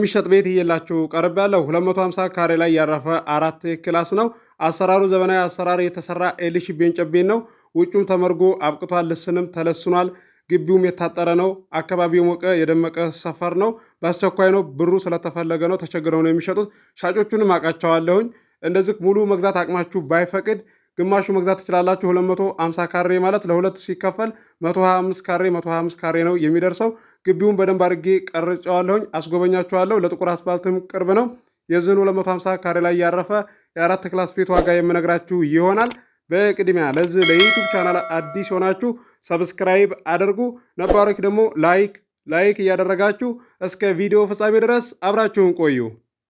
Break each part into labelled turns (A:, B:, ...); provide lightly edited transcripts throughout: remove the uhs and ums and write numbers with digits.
A: የሚሸጥ ቤት እየላችሁ ቀርብ ያለው 250 ካሬ ላይ ያረፈ 4 ክላስ ነው። አሰራሩ ዘመናዊ አሰራር የተሰራ ኤልሽ ቤንጨቤን ነው። ውጩም ተመርጎ አብቅቷል። ልስንም ተለስኗል። ግቢውም የታጠረ ነው። አካባቢው ሞቀ የደመቀ ሰፈር ነው። በአስቸኳይ ነው። ብሩ ስለተፈለገ ነው። ተቸግረው ነው የሚሸጡት። ሻጮቹንም አውቃቸዋለሁኝ። እንደዚህ ሙሉ መግዛት አቅማችሁ ባይፈቅድ ግማሹ መግዛት ትችላላችሁ። 250 ካሬ ማለት ለሁለት ሲከፈል 125 ካሬ ነው የሚደርሰው። ግቢውን በደንብ አድርጌ ቀርጨዋለሁኝ፣ አስጎበኛችኋለሁ። ለጥቁር አስፋልትም ቅርብ ነው። የዝን 250 ካሬ ላይ ያረፈ የአራት ክላስ ቤት ዋጋ የምነግራችሁ ይሆናል። በቅድሚያ ለዚህ ለዩቲዩብ ቻናል አዲስ ሆናችሁ ሰብስክራይብ አድርጉ። ነባሮች ደግሞ ላይክ እያደረጋችሁ እስከ ቪዲዮ ፍጻሜ ድረስ አብራችሁን ቆዩ።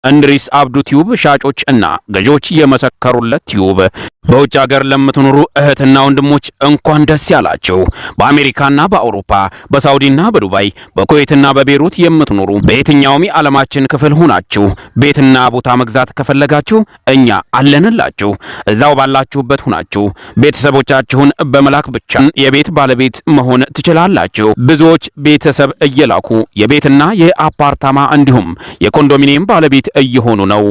B: እንድሪስ አብዱ ቲዩብ ሻጮች እና ገዢዎች የመሰከሩለት ቲዩብ። በውጭ ሀገር ለምትኖሩ እህትና ወንድሞች እንኳን ደስ ያላችሁ። በአሜሪካና በአውሮፓ በሳውዲና በዱባይ በኩዌትና በቤሩት የምትኖሩ በየትኛውም የዓለማችን ክፍል ሆናችሁ ቤትና ቦታ መግዛት ከፈለጋችሁ እኛ አለንላችሁ። እዛው ባላችሁበት ሆናችሁ ቤተሰቦቻችሁን በመላክ ብቻ የቤት ባለቤት መሆን ትችላላችሁ። ብዙዎች ቤተሰብ እየላኩ የቤትና የአፓርታማ እንዲሁም የኮንዶሚኒየም ባለቤት እየሆኑ ነው።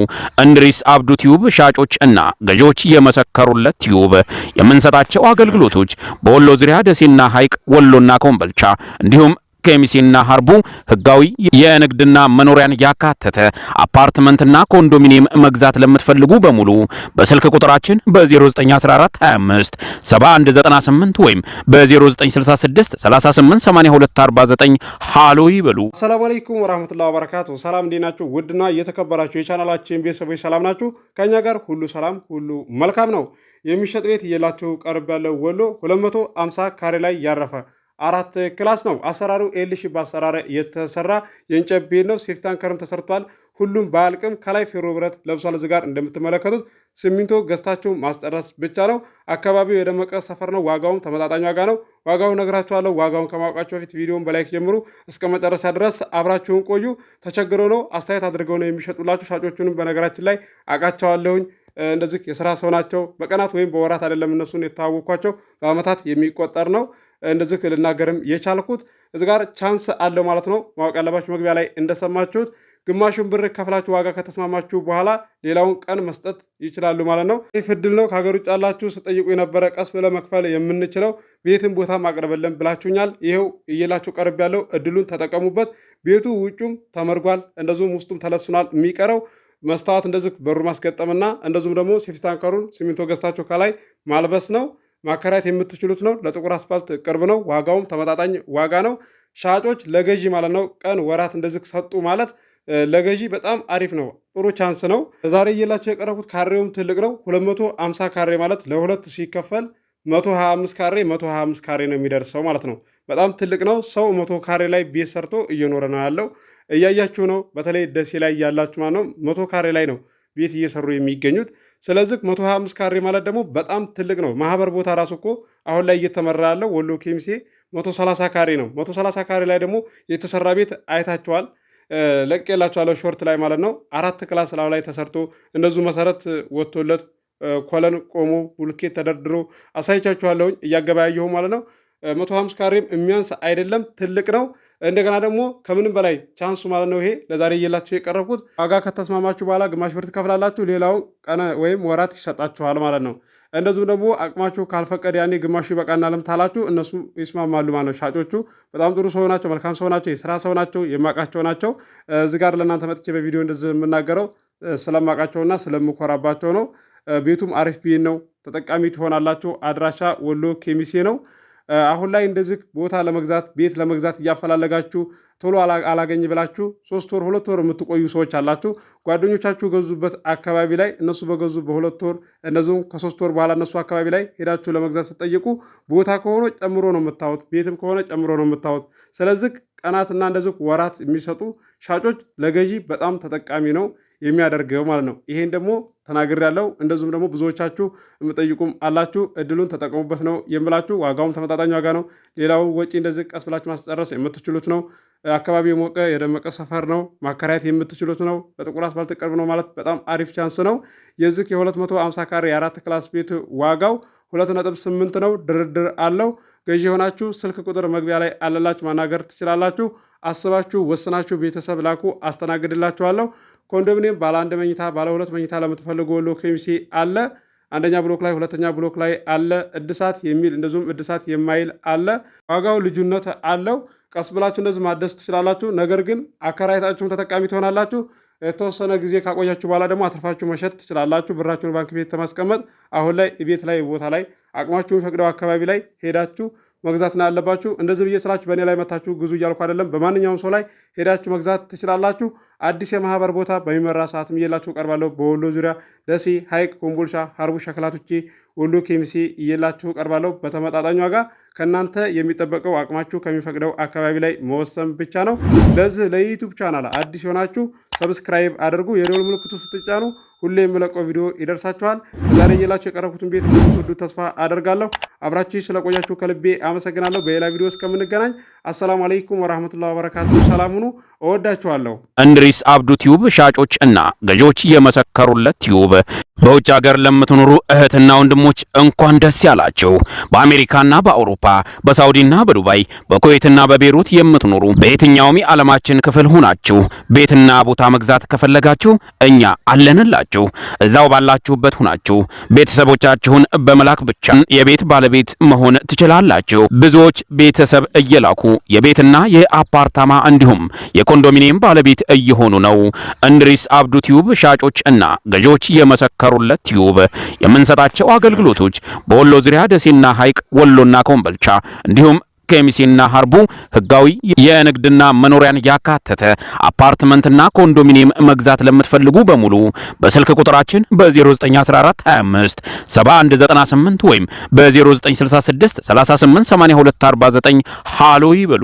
B: እንድሪስ አብዱ ቲዩብ ሻጮች እና ገዢዎች የመሰከሩለት ቲዩብ የምንሰጣቸው አገልግሎቶች በወሎ ዙሪያ ደሴና ሐይቅ፣ ወሎና ኮምቦልቻ እንዲሁም ከሚሴና ሀርቡ ህጋዊ የንግድና መኖሪያን ያካተተ አፓርትመንትና ኮንዶሚኒየም መግዛት ለምትፈልጉ በሙሉ በስልክ ቁጥራችን በ0914 25 7198 ወይም በ0966 388249 ሃሎ ይበሉ።
A: ሰላም አለይኩም ወራህመቱላሂ ወበረካቱ። ሰላም እንዴት ናችሁ? ውድና እየተከበራችሁ የቻናላችን ቤተሰቦች ሰላም ናችሁ? ከኛ ጋር ሁሉ ሰላም ሁሉ መልካም ነው። የሚሸጥ ቤት እየላችሁ ቀርብ ያለው ወሎ 250 ካሬ ላይ ያረፈ 4 ክላስ ነው። አሰራሩ ኤልሽ በአሰራር የተሰራ የእንጨት ቤት ነው። ሴፍቲ ታንከርም ተሰርቷል። ሁሉም ባያልቅም ከላይ ፌሮ ብረት ለብሷል። እዚህ ጋር እንደምትመለከቱት ሲሚንቶ ገዝታችሁ ማስጨረስ ብቻ ነው። አካባቢው የደመቀ ሰፈር ነው። ዋጋውም ተመጣጣኝ ዋጋ ነው። ዋጋውን ነግራችኋለሁ። ዋጋውን ከማውቃችሁ በፊት ቪዲዮውን በላይክ ጀምሩ። እስከ መጨረሻ ድረስ አብራችሁን ቆዩ። ተቸግረው ነው አስተያየት አድርገው ነው የሚሸጡላችሁ። ሻጮቹንም በነገራችን ላይ አውቃቸዋለሁኝ። እንደዚህ የስራ ሰው ናቸው። በቀናት ወይም በወራት አይደለም እነሱን የተዋወቅኳቸው፣ በአመታት የሚቆጠር ነው። እንደዚህ ልናገርም የቻልኩት እዚህ ጋር ቻንስ አለው ማለት ነው። ማወቅ ያለባችሁ መግቢያ ላይ እንደሰማችሁት ግማሹን ብር ከፍላችሁ ዋጋ ከተስማማችሁ በኋላ ሌላውን ቀን መስጠት ይችላሉ ማለት ነው። ይህ እድል ነው። ከሀገር ውጭ ያላችሁ ስጠይቁ የነበረ ቀስ ብለ መክፈል የምንችለው ቤትን ቦታ ማቅረበለን ብላችሁኛል። ይሄው እየላችሁ ቀርብ ያለው እድሉን ተጠቀሙበት። ቤቱ ውጩም ተመርጓል፣ እንደዚሁም ውስጡም ተለስኗል። የሚቀረው መስታወት እንደዚህ በሩ ማስገጠምና እንደዚሁም ደግሞ ሴፍቲ ታንከሩን ሲሚንቶ ገዝታችሁ ከላይ ማልበስ ነው። ማከራየት የምትችሉት ነው። ለጥቁር አስፋልት ቅርብ ነው። ዋጋውም ተመጣጣኝ ዋጋ ነው። ሻጮች ለገዢ ማለት ነው ቀን ወራት እንደዚህ ሰጡ ማለት ለገዢ በጣም አሪፍ ነው። ጥሩ ቻንስ ነው። ዛሬ እየላቸው የቀረቡት ካሬውም ትልቅ ነው። 250 ካሬ ማለት ለሁለት ሲከፈል 125 ካሬ ነው የሚደርሰው ማለት ነው። በጣም ትልቅ ነው። ሰው 100 ካሬ ላይ ቤት ሰርቶ እየኖረ ነው ያለው። እያያችሁ ነው። በተለይ ደሴ ላይ ያላችሁ ማለት ነው 100 ካሬ ላይ ነው ቤት እየሰሩ የሚገኙት። ስለዚህ 125 ካሬ ማለት ደግሞ በጣም ትልቅ ነው። ማህበር ቦታ ራሱ እኮ አሁን ላይ እየተመራ ያለው ወሎ ኬሚሴ 130 ካሬ ነው። 130 ካሬ ላይ ደግሞ የተሰራ ቤት አይታችኋል። ለቅቄላችኋለሁ ሾርት ላይ ማለት ነው። 4 ክላስ ላይ ተሰርቶ እንደዚሁ መሰረት ወጥቶለት ኮለን ቆሞ ቡልኬት ተደርድሮ አሳይቻችኋለሁኝ እያገበያየሁ ማለት ነው። 150 ካሬም የሚያንስ አይደለም፣ ትልቅ ነው። እንደገና ደግሞ ከምንም በላይ ቻንሱ ማለት ነው። ይሄ ለዛሬ እየላችሁ የቀረብኩት ዋጋ ከተስማማችሁ በኋላ ግማሽ ብር ትከፍላላችሁ፣ ሌላውን ቀን ወይም ወራት ይሰጣችኋል ማለት ነው። እንደዚሁም ደግሞ አቅማችሁ ካልፈቀደ ያኔ ግማሹ ይበቃናልም ታላችሁ እነሱ ይስማማሉ ማለት ነው። ሻጮቹ በጣም ጥሩ ሰው ናቸው፣ መልካም ሰው ናቸው፣ የስራ ሰው ናቸው፣ የማውቃቸው ናቸው። እዚህ ጋር ለእናንተ መጥቼ በቪዲዮ እንደዚህ የምናገረው ስለማውቃቸውና ስለምኮራባቸው ነው። ቤቱም አሪፍ ቤት ነው፣ ተጠቃሚ ትሆናላችሁ። አድራሻ ወሎ ኬሚሴ ነው። አሁን ላይ እንደዚህ ቦታ ለመግዛት ቤት ለመግዛት እያፈላለጋችሁ ቶሎ አላገኝ ብላችሁ 3 ወር 2 ወር የምትቆዩ ሰዎች አላችሁ። ጓደኞቻችሁ ገዙበት አካባቢ ላይ እነሱ በገዙ በ2 ወር እነዚሁም ከ3 ወር በኋላ እነሱ አካባቢ ላይ ሄዳችሁ ለመግዛት ስትጠይቁ ቦታ ከሆነ ጨምሮ ነው የምታዩት፣ ቤትም ከሆነ ጨምሮ ነው የምታዩት። ስለዚህ ቀናትና እንደዚህ ወራት የሚሰጡ ሻጮች ለገዢ በጣም ተጠቃሚ ነው የሚያደርገው ማለት ነው። ይሄን ደግሞ ተናግሬያለሁ። እንደዚሁም ደግሞ ብዙዎቻችሁ የምጠይቁም አላችሁ። እድሉን ተጠቀሙበት ነው የምላችሁ። ዋጋውም ተመጣጣኝ ዋጋ ነው። ሌላውን ወጪ እንደዚህ ቀስ ብላችሁ ማስጨረስ የምትችሉት ነው። አካባቢው የሞቀ የደመቀ ሰፈር ነው። ማከራየት የምትችሉት ነው። በጥቁር አስፋልት ቅርብ ነው ማለት በጣም አሪፍ ቻንስ ነው። የዚህ የ250 ካሬ የ4 ክላስ ቤት ዋጋው 2.8 ነው። ድርድር አለው። ገዢ የሆናችሁ ስልክ ቁጥር መግቢያ ላይ አለላችሁ ማናገር ትችላላችሁ። አስባችሁ ወስናችሁ ቤተሰብ ላኩ፣ አስተናግድላችኋለሁ። ኮንዶሚኒየም ባለ 1 መኝታ ባለ 2 መኝታ ለምትፈልጉ ወሎ ኬሚሴ አለ። አንደኛ ብሎክ ላይ፣ ሁለተኛ ብሎክ ላይ አለ። እድሳት የሚል እንደዚሁም እድሳት የማይል አለ። ዋጋው ልዩነት አለው። ቀስ ብላችሁ እንደዚህ ማደስ ትችላላችሁ። ነገር ግን አከራይታችሁም ተጠቃሚ ትሆናላችሁ። የተወሰነ ጊዜ ካቆያችሁ በኋላ ደግሞ አትርፋችሁ መሸጥ ትችላላችሁ። ብራችሁን ባንክ ቤት ተማስቀመጥ። አሁን ላይ ቤት ላይ ቦታ ላይ አቅማችሁ የሚፈቅደው አካባቢ ላይ ሄዳችሁ መግዛትና ያለባችሁ። እንደዚህ ብዬ ስላችሁ በእኔ ላይ መታችሁ ግዙ እያልኩ አይደለም። በማንኛውም ሰው ላይ ሄዳችሁ መግዛት ትችላላችሁ። አዲስ የማህበር ቦታ በሚመራ ሰዓትም እየላችሁ ቀርባለሁ። በወሎ ዙሪያ ደሴ፣ ሐይቅ፣ ኮምቦልቻ፣ ሀርቡ፣ ሸክላቶቼ፣ ወሎ ኬሚሴ እየላችሁ ቀርባለሁ በተመጣጣኝ ዋጋ። ከእናንተ የሚጠበቀው አቅማችሁ ከሚፈቅደው አካባቢ ላይ መወሰን ብቻ ነው። ለዚህ ለዩቲዩብ ቻናል አዲስ የሆናችሁ ሰብስክራይብ አድርጉ። የደወል ምልክቱ ስትጫኑ ሁሌ የምለቀው ቪዲዮ ይደርሳችኋል። ዛሬ እየላችሁ የቀረብኩትን ቤት እንድትወዱ ተስፋ አደርጋለሁ። አብራችሁ ስለቆያችሁ ከልቤ አመሰግናለሁ። በሌላ ቪዲዮ እስከምንገናኝ አሰላሙ አለይኩም ወራህመቱላሂ ወበረካቱ። ሰላም ሁኑ። እወዳችኋለሁ።
B: እንድሪስ አብዱ ቲዩብ ሻጮች እና ገዢዎች የመሰከሩለት ቲዩብ በውጭ ሀገር ለምትኖሩ እህትና ወንድሞች እንኳን ደስ ያላችሁ። በአሜሪካና በአውሮፓ በሳውዲና በዱባይ በኩዌትና በቤሩት የምትኖሩ በየትኛውም የዓለማችን ክፍል ሆናችሁ ቤትና ቦታ መግዛት ከፈለጋችሁ እኛ አለንላችሁ። እዛው ባላችሁበት ሆናችሁ ቤተሰቦቻችሁን በመላክ ብቻ የቤት ባለቤት መሆን ትችላላችሁ። ብዙዎች ቤተሰብ እየላኩ የቤትና የአፓርታማ እንዲሁም የኮንዶሚኒየም ባለቤት እየሆኑ ነው። እንድሪስ አብዱ ቲዩብ ሻጮች እና ገዢዎች የመሰከሩለት ቲዩብ የምንሰጣቸው አገልግሎቶች በወሎ ዙሪያ ደሴና ሐይቅ፣ ወሎና ኮምቦልቻ እንዲሁም ኬሚሴና ሀርቡ ህጋዊ የንግድና መኖሪያን ያካተተ አፓርትመንትና ኮንዶሚኒየም መግዛት ለምትፈልጉ በሙሉ በስልክ ቁጥራችን በ0914 25 7198 ወይም በ0966 388249 ሃሎ ይበሉ።